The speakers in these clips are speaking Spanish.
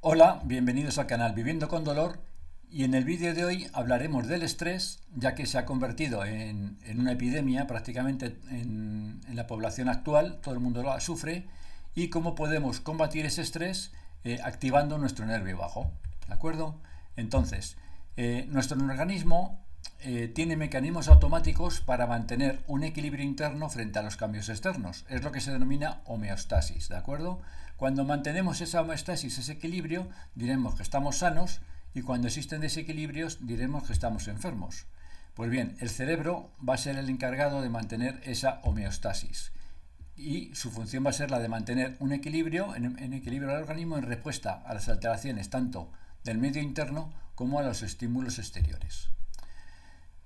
Hola, bienvenidos al canal Viviendo con Dolor, y en el vídeo de hoy hablaremos del estrés, ya que se ha convertido en una epidemia prácticamente en la población actual. Todo el mundo lo sufre, y cómo podemos combatir ese estrés activando nuestro nervio vago, ¿de acuerdo? Entonces, nuestro organismo tiene mecanismos automáticos para mantener un equilibrio interno frente a los cambios externos. Es lo que se denomina homeostasis, ¿de acuerdo? Cuando mantenemos esa homeostasis, ese equilibrio, diremos que estamos sanos, y cuando existen desequilibrios diremos que estamos enfermos. Pues bien, el cerebro va a ser el encargado de mantener esa homeostasis, y su función va a ser la de mantener un equilibrio, en equilibrio del organismo en respuesta a las alteraciones tanto del medio interno como a los estímulos exteriores.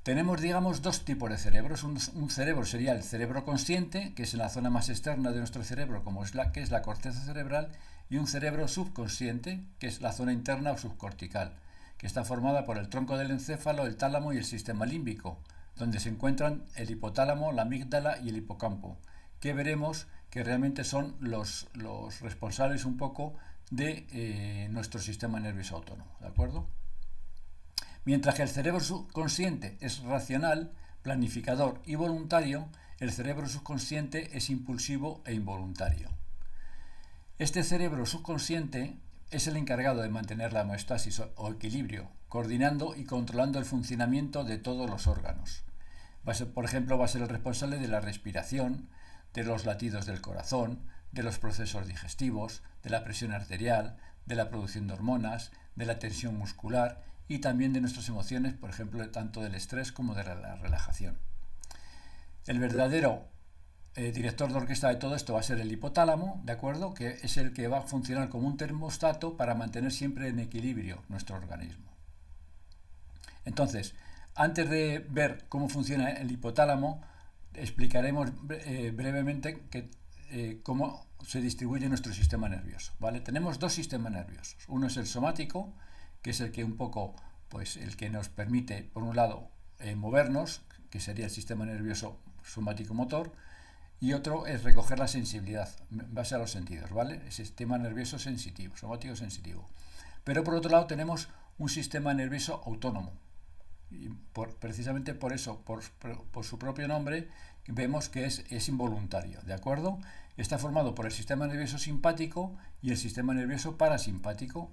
Tenemos, digamos, dos tipos de cerebros. Un cerebro sería el cerebro consciente, que es en la zona más externa de nuestro cerebro, como es la corteza cerebral, y un cerebro subconsciente, que es la zona interna o subcortical, que está formada por el tronco del encéfalo, el tálamo y el sistema límbico, donde se encuentran el hipotálamo, la amígdala y el hipocampo, que veremos que realmente son los responsables un poco de nuestro sistema nervioso autónomo, ¿de acuerdo? Mientras que el cerebro subconsciente es racional, planificador y voluntario, el cerebro subconsciente es impulsivo e involuntario. Este cerebro subconsciente es el encargado de mantener la homeostasis o equilibrio, coordinando y controlando el funcionamiento de todos los órganos. Por ejemplo, va a ser el responsable de la respiración, de los latidos del corazón, de los procesos digestivos, de la presión arterial, de la producción de hormonas, de la tensión muscular y también de nuestras emociones, por ejemplo, tanto del estrés como de la relajación. El verdadero director de orquesta de todo esto va a ser el hipotálamo, ¿de acuerdo? Que es el que va a funcionar como un termostato para mantener siempre en equilibrio nuestro organismo. Entonces, antes de ver cómo funciona el hipotálamo, explicaremos brevemente cómo se distribuye nuestro sistema nervioso, ¿vale? Tenemos dos sistemas nerviosos. Uno es el somático, que es el que el que nos permite, por un lado, movernos, que sería el sistema nervioso somático motor, y otro es recoger la sensibilidad en base a los sentidos, ¿vale? El sistema nervioso sensitivo, somático sensitivo. Pero por otro lado tenemos un sistema nervioso autónomo, y precisamente por eso, por su propio nombre, vemos que es involuntario, ¿de acuerdo? Está formado por el sistema nervioso simpático y el sistema nervioso parasimpático,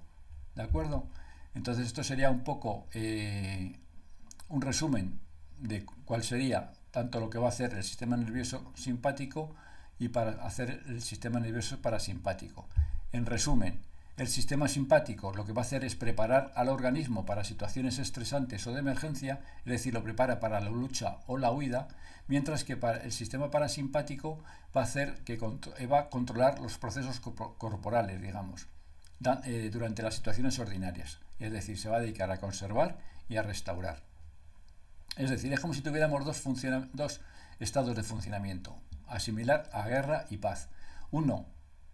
¿de acuerdo? Entonces esto sería un poco un resumen de cuál sería tanto lo que va a hacer el sistema nervioso simpático y para hacer el sistema nervioso parasimpático. En resumen, el sistema simpático lo que va a hacer es preparar al organismo para situaciones estresantes o de emergencia, es decir, lo prepara para la lucha o la huida, mientras que el sistema parasimpático va a controlar los procesos corporales, digamos, durante las situaciones ordinarias. Es decir, se va a dedicar a conservar y a restaurar. Es decir, es como si tuviéramos dos estados de funcionamiento, asimilar a guerra y paz. Uno,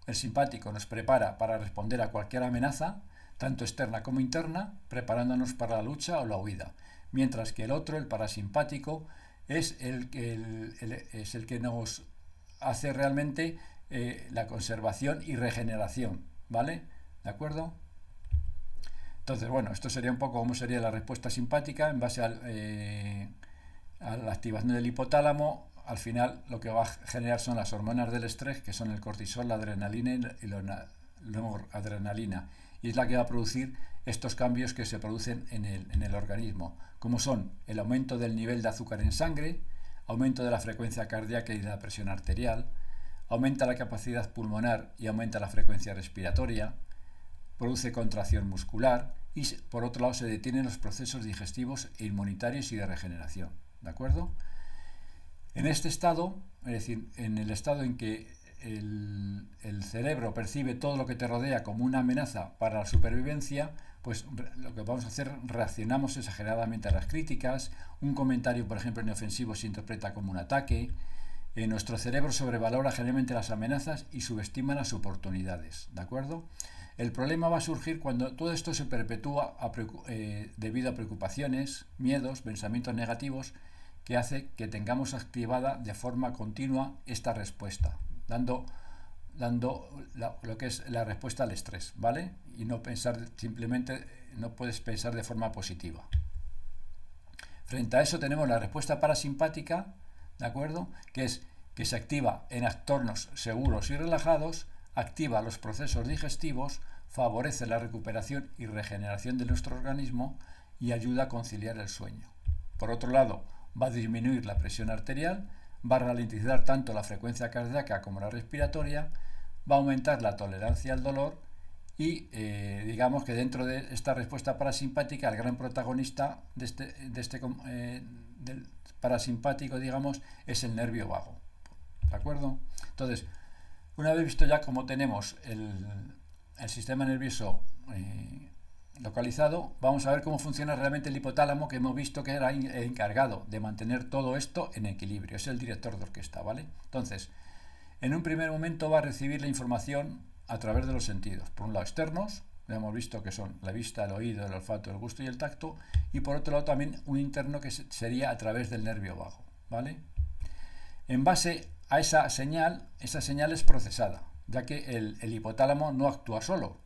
el simpático, nos prepara para responder a cualquier amenaza, tanto externa como interna, preparándonos para la lucha o la huida. Mientras que el otro, el parasimpático, es el que nos hace realmente la conservación y regeneración, ¿vale? ¿De acuerdo? Entonces, bueno, esto sería un poco cómo sería la respuesta simpática en base a la activación del hipotálamo. Al final lo que va a generar son las hormonas del estrés, que son el cortisol, la adrenalina y la noradrenalina, y es la que va a producir estos cambios que se producen en el organismo, como son el aumento del nivel de azúcar en sangre, aumento de la frecuencia cardíaca y de la presión arterial, aumenta la capacidad pulmonar y aumenta la frecuencia respiratoria, produce contracción muscular y, por otro lado, se detienen los procesos digestivos e inmunitarios y de regeneración, ¿de acuerdo? En este estado, es decir, en el estado en que el cerebro percibe todo lo que te rodea como una amenaza para la supervivencia, pues lo que vamos a hacer, reaccionamos exageradamente a las críticas. Un comentario, por ejemplo, inofensivo se interpreta como un ataque. Nuestro cerebro sobrevalora generalmente las amenazas y subestima las oportunidades, ¿de acuerdo? El problema va a surgir cuando todo esto se perpetúa debido a preocupaciones, miedos, pensamientos negativos, que hace que tengamos activada de forma continua esta respuesta, dando dando lo que es la respuesta al estrés, ¿vale? Y no pensar simplemente, no puedes pensar de forma positiva. Frente a eso tenemos la respuesta parasimpática, ¿de acuerdo? Que es que se activa en entornos seguros y relajados, activa los procesos digestivos, favorece la recuperación y regeneración de nuestro organismo y ayuda a conciliar el sueño. Por otro lado, va a disminuir la presión arterial, va a ralentizar tanto la frecuencia cardíaca como la respiratoria, va a aumentar la tolerancia al dolor y digamos que dentro de esta respuesta parasimpática el gran protagonista del parasimpático, digamos, es el nervio vago. ¿De acuerdo? Entonces, una vez visto ya cómo tenemos el sistema nervioso localizado, vamos a ver cómo funciona realmente el hipotálamo, que hemos visto que era el encargado de mantener todo esto en equilibrio, es el director de orquesta, ¿vale? Entonces, en un primer momento va a recibir la información a través de los sentidos, por un lado externos, ya hemos visto que son la vista, el oído, el olfato, el gusto y el tacto, y por otro lado también un interno que sería a través del nervio vago, ¿vale? En base a esa señal es procesada, ya que el hipotálamo no actúa solo.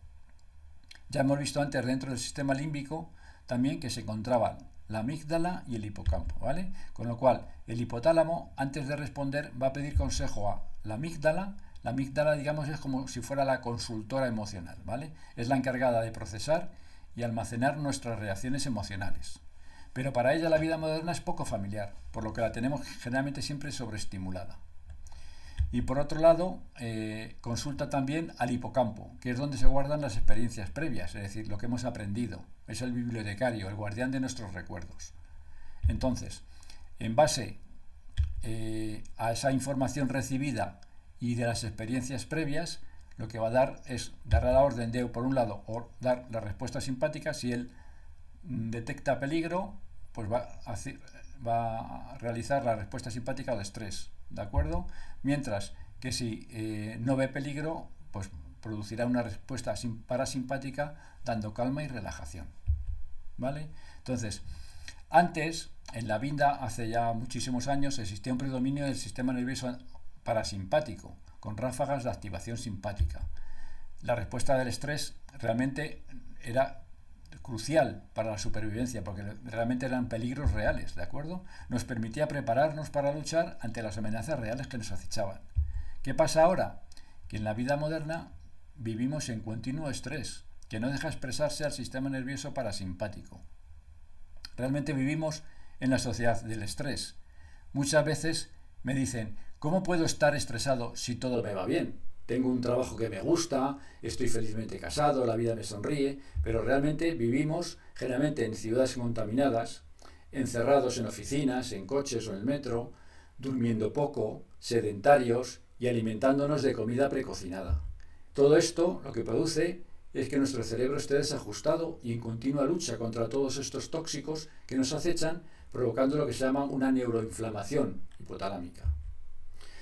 Ya hemos visto antes dentro del sistema límbico también que se encontraban la amígdala y el hipocampo, ¿vale? Con lo cual, el hipotálamo, antes de responder, va a pedir consejo a la amígdala. La amígdala, digamos, es como si fuera la consultora emocional, ¿vale? Es la encargada de procesar y almacenar nuestras reacciones emocionales. Pero para ella la vida moderna es poco familiar, por lo que la tenemos generalmente siempre sobreestimulada. Y por otro lado, consulta también al hipocampo, que es donde se guardan las experiencias previas, es decir, lo que hemos aprendido. Es el bibliotecario, el guardián de nuestros recuerdos. Entonces, en base a esa información recibida y de las experiencias previas, lo que va a dar es dar la orden de, por un lado, dar la respuesta simpática. Si él detecta peligro, pues va a realizar la respuesta simpática o de estrés, ¿de acuerdo? Mientras que si no ve peligro, pues producirá una respuesta parasimpática dando calma y relajación, ¿vale? Entonces, antes, en la vida, hace ya muchísimos años, existía un predominio del sistema nervioso parasimpático, con ráfagas de activación simpática. La respuesta del estrés realmente era crucial para la supervivencia, porque realmente eran peligros reales, ¿de acuerdo? Nos permitía prepararnos para luchar ante las amenazas reales que nos acechaban. ¿Qué pasa ahora? Que en la vida moderna vivimos en continuo estrés, que no deja expresarse al sistema nervioso parasimpático. Realmente vivimos en la sociedad del estrés. Muchas veces me dicen, ¿cómo puedo estar estresado si todo me va bien? Tengo un trabajo que me gusta, estoy felizmente casado, la vida me sonríe, pero realmente vivimos generalmente en ciudades contaminadas, encerrados en oficinas, en coches o en el metro, durmiendo poco, sedentarios y alimentándonos de comida precocinada. Todo esto lo que produce es que nuestro cerebro esté desajustado y en continua lucha contra todos estos tóxicos que nos acechan, provocando lo que se llama una neuroinflamación hipotalámica.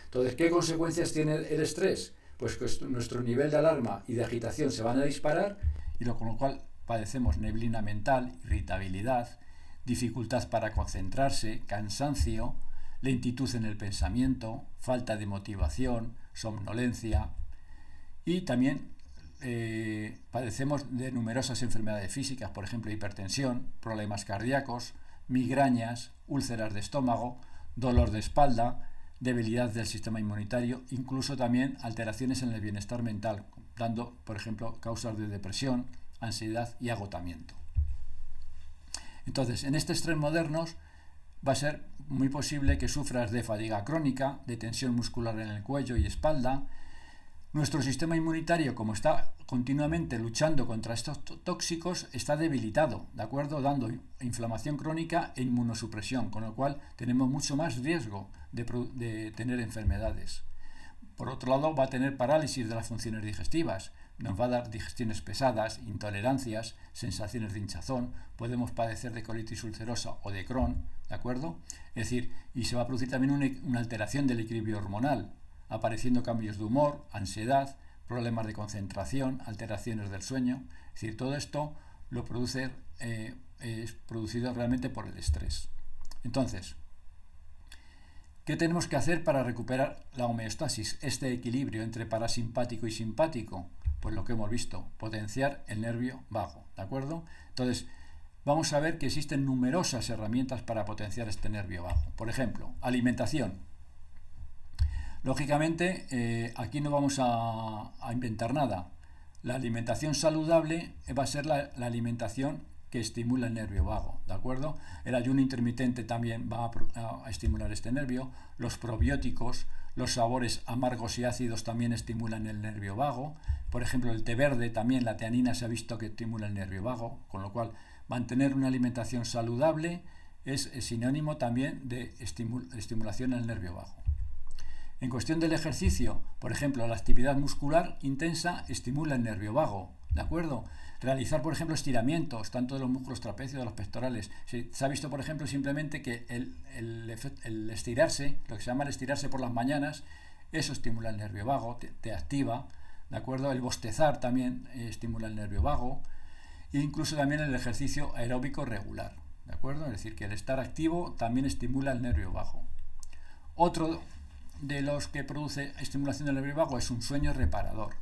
Entonces, ¿qué consecuencias tiene el estrés? Pues que nuestro nivel de alarma y de agitación se van a disparar, y con lo cual padecemos neblina mental, irritabilidad, dificultad para concentrarse, cansancio, lentitud en el pensamiento, falta de motivación, somnolencia, y también padecemos de numerosas enfermedades físicas, por ejemplo hipertensión, problemas cardíacos, migrañas, úlceras de estómago, dolor de espalda, debilidad del sistema inmunitario, incluso también alteraciones en el bienestar mental, dando, por ejemplo, causas de depresión, ansiedad y agotamiento. Entonces, en este estrés moderno va a ser muy posible que sufras de fatiga crónica, de tensión muscular en el cuello y espalda. Nuestro sistema inmunitario, como está continuamente luchando contra estos tóxicos, está debilitado, ¿de acuerdo? Dando inflamación crónica e inmunosupresión, con lo cual tenemos mucho más riesgo de tener enfermedades. Por otro lado, va a tener parálisis de las funciones digestivas, nos va a dar digestiones pesadas, intolerancias, sensaciones de hinchazón, podemos padecer de colitis ulcerosa o de Crohn, ¿de acuerdo? Es decir, y se va a producir también una alteración del equilibrio hormonal, apareciendo cambios de humor, ansiedad, problemas de concentración, alteraciones del sueño. Es decir, todo esto lo es producido realmente por el estrés. Entonces, ¿Qué tenemos que hacer para recuperar la homeostasis, este equilibrio entre parasimpático y simpático? Pues lo que hemos visto, potenciar el nervio vago, ¿de acuerdo? Entonces, vamos a ver que existen numerosas herramientas para potenciar este nervio vago. Por ejemplo, alimentación. Lógicamente, aquí no vamos a inventar nada. La alimentación saludable va a ser la alimentación que estimula el nervio vago, ¿de acuerdo? El ayuno intermitente también va a estimular este nervio. Los probióticos, los sabores amargos y ácidos también estimulan el nervio vago. Por ejemplo, el té verde también, la teanina se ha visto que estimula el nervio vago, con lo cual mantener una alimentación saludable es sinónimo también de estimulación del nervio vago. En cuestión del ejercicio, por ejemplo, la actividad muscular intensa estimula el nervio vago, ¿de acuerdo? Realizar, por ejemplo, estiramientos, tanto de los músculos trapecios como de los pectorales. Se ha visto, por ejemplo, simplemente que el estirarse, lo que se llama el estirarse por las mañanas, eso estimula el nervio vago, te activa, ¿de acuerdo? El bostezar también estimula el nervio vago, e incluso también el ejercicio aeróbico regular, ¿de acuerdo? Es decir, que el estar activo también estimula el nervio vago. Otro de los que produce estimulación del nervio vago es un sueño reparador.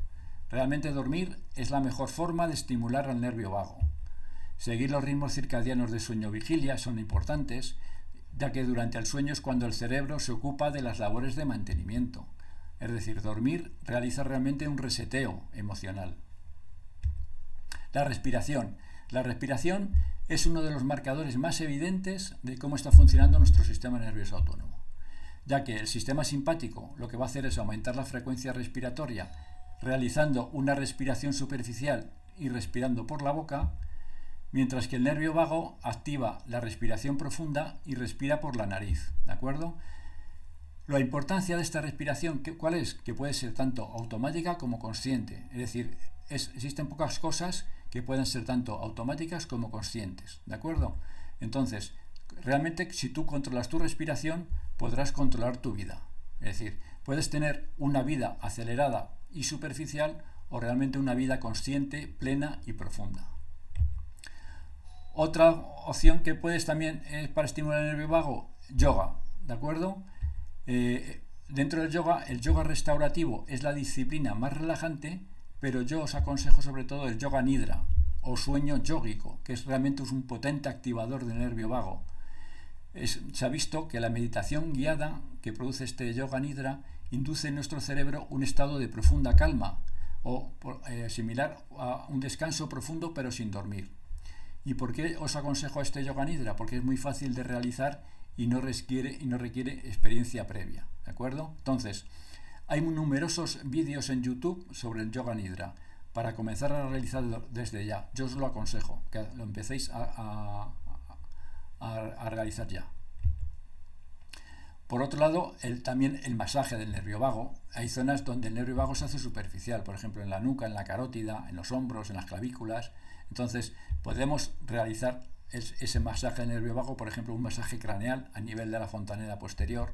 Realmente dormir es la mejor forma de estimular al nervio vago. Seguir los ritmos circadianos de sueño-vigilia son importantes, ya que durante el sueño es cuando el cerebro se ocupa de las labores de mantenimiento. Es decir, dormir realiza realmente un reseteo emocional. La respiración. La respiración es uno de los marcadores más evidentes de cómo está funcionando nuestro sistema nervioso autónomo, ya que el sistema simpático lo que va a hacer es aumentar la frecuencia respiratoria realizando una respiración superficial y respirando por la boca, mientras que el nervio vago activa la respiración profunda y respira por la nariz, ¿de acuerdo? La importancia de esta respiración, ¿cuál es? Que puede ser tanto automática como consciente, es decir, existen pocas cosas que puedan ser tanto automáticas como conscientes, ¿de acuerdo? Entonces, realmente si tú controlas tu respiración, podrás controlar tu vida. Es decir, puedes tener una vida acelerada y superficial o realmente una vida consciente, plena y profunda. Otra opción que puedes también para estimular el nervio vago, yoga, ¿de acuerdo? Dentro del yoga, el yoga restaurativo es la disciplina más relajante, pero yo os aconsejo sobre todo el yoga nidra o sueño yógico, que es realmente un potente activador del nervio vago. Se ha visto que la meditación guiada que produce este yoga nidra induce en nuestro cerebro un estado de profunda calma o similar a un descanso profundo pero sin dormir. ¿Y por qué os aconsejo este yoga nidra? Porque es muy fácil de realizar y no requiere experiencia previa, ¿de acuerdo? Entonces, hay numerosos vídeos en YouTube sobre el yoga nidra. Para comenzar a realizarlo desde ya, yo os lo aconsejo, que lo empecéis a realizar ya. Por otro lado, también el masaje del nervio vago. Hay zonas donde el nervio vago se hace superficial, por ejemplo en la nuca, en la carótida, en los hombros, en las clavículas. Entonces podemos realizar ese masaje del nervio vago, por ejemplo un masaje craneal a nivel de la fontanela posterior.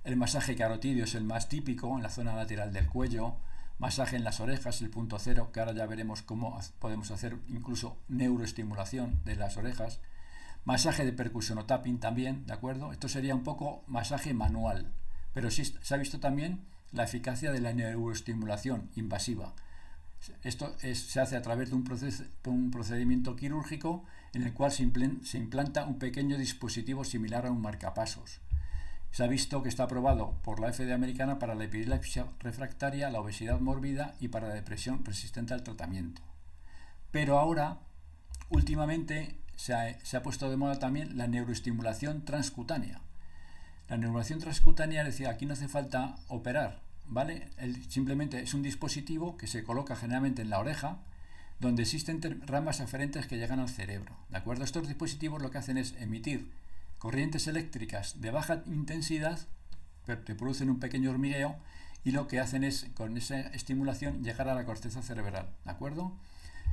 El masaje carotidio es el más típico en la zona lateral del cuello. Masaje en las orejas, el punto cero, que ahora ya veremos cómo podemos hacer incluso neuroestimulación de las orejas. Masaje de percusión o tapping también, ¿de acuerdo? Esto sería un poco masaje manual, pero sí se ha visto también la eficacia de la neuroestimulación invasiva. Esto se hace a través de un procedimiento quirúrgico en el cual se implanta un pequeño dispositivo similar a un marcapasos. Se ha visto que está aprobado por la FDA americana para la epilepsia refractaria, la obesidad mórbida y para la depresión resistente al tratamiento. Pero ahora, últimamente, se ha puesto de moda también la neuroestimulación transcutánea. La neuroestimulación transcutánea, es decir, aquí no hace falta operar, ¿vale? Simplemente es un dispositivo que se coloca generalmente en la oreja, donde existen ramas aferentes que llegan al cerebro, ¿de acuerdo? Estos dispositivos lo que hacen es emitir corrientes eléctricas de baja intensidad, pero te producen un pequeño hormigueo, y lo que hacen es, con esa estimulación, llegar a la corteza cerebral, ¿de acuerdo?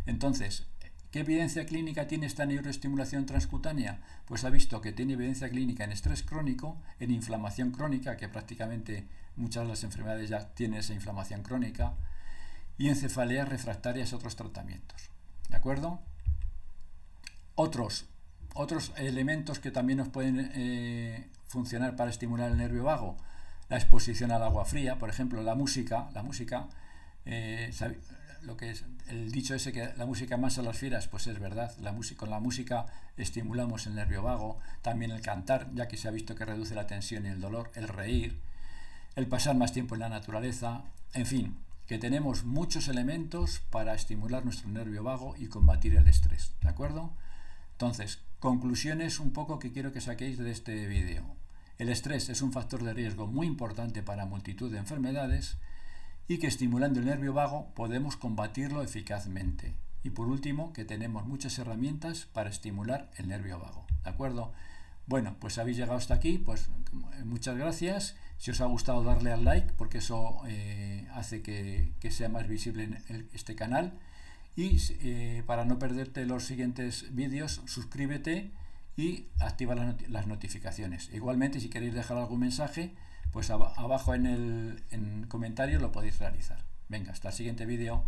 Entonces, ¿qué evidencia clínica tiene esta neuroestimulación transcutánea? Pues ha visto que tiene evidencia clínica en estrés crónico, en inflamación crónica, que prácticamente muchas de las enfermedades ya tienen esa inflamación crónica, y en cefaleas refractarias a otros tratamientos, ¿de acuerdo? Otros elementos que también nos pueden funcionar para estimular el nervio vago? La exposición al agua fría, por ejemplo, la música, lo que es el dicho ese que la música mansa a las fieras, pues es verdad, con la música estimulamos el nervio vago, también el cantar, ya que se ha visto que reduce la tensión y el dolor, el reír, el pasar más tiempo en la naturaleza, en fin, que tenemos muchos elementos para estimular nuestro nervio vago y combatir el estrés, ¿de acuerdo? Entonces, conclusiones un poco que quiero que saquéis de este vídeo. El estrés es un factor de riesgo muy importante para multitud de enfermedades y que estimulando el nervio vago podemos combatirlo eficazmente. Y por último, que tenemos muchas herramientas para estimular el nervio vago, ¿de acuerdo? Bueno, pues habéis llegado hasta aquí, pues muchas gracias. Si os ha gustado, darle al like, porque eso hace que sea más visible en este canal. Y para no perderte los siguientes vídeos, suscríbete y activa las notificaciones. Igualmente, si queréis dejar algún mensaje, pues abajo en comentario lo podéis realizar. Venga, hasta el siguiente vídeo.